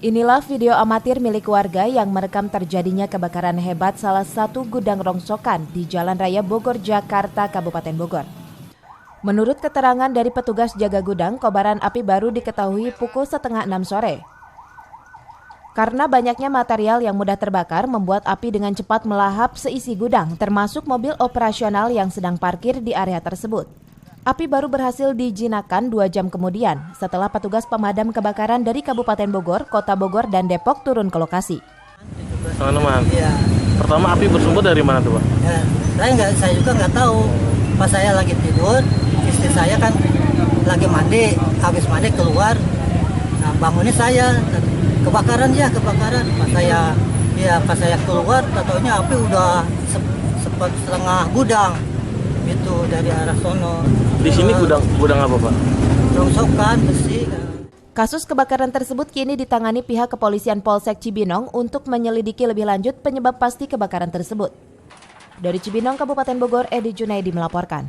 Inilah video amatir milik warga yang merekam terjadinya kebakaran hebat salah satu gudang rongsokan di Jalan Raya Bogor, Jakarta, Kabupaten Bogor. Menurut keterangan dari petugas jaga gudang, kobaran api baru diketahui pukul 5:30 sore. Karena banyaknya material yang mudah terbakar, membuat api dengan cepat melahap seisi gudang, termasuk mobil operasional yang sedang parkir di area tersebut. Api baru berhasil dijinakkan 2 jam kemudian setelah petugas pemadam kebakaran dari Kabupaten Bogor, Kota Bogor, dan Depok turun ke lokasi. Teman-teman, ya. Pertama api bersumber dari mana tuh, Pak? Ya, saya juga nggak tahu. Pas saya lagi tidur, istri saya kan lagi mandi, habis mandi keluar. Nah, bangunnya saya kebakaran. Pas saya keluar, taunya api udah setengah gudang. Itu dari arah sono. Di sini gudang apa, Pak? Rongsokan besi. Kasus kebakaran tersebut kini ditangani pihak kepolisian Polsek Cibinong untuk menyelidiki lebih lanjut penyebab pasti kebakaran tersebut. Dari Cibinong, Kabupaten Bogor, Edi Junaidi melaporkan.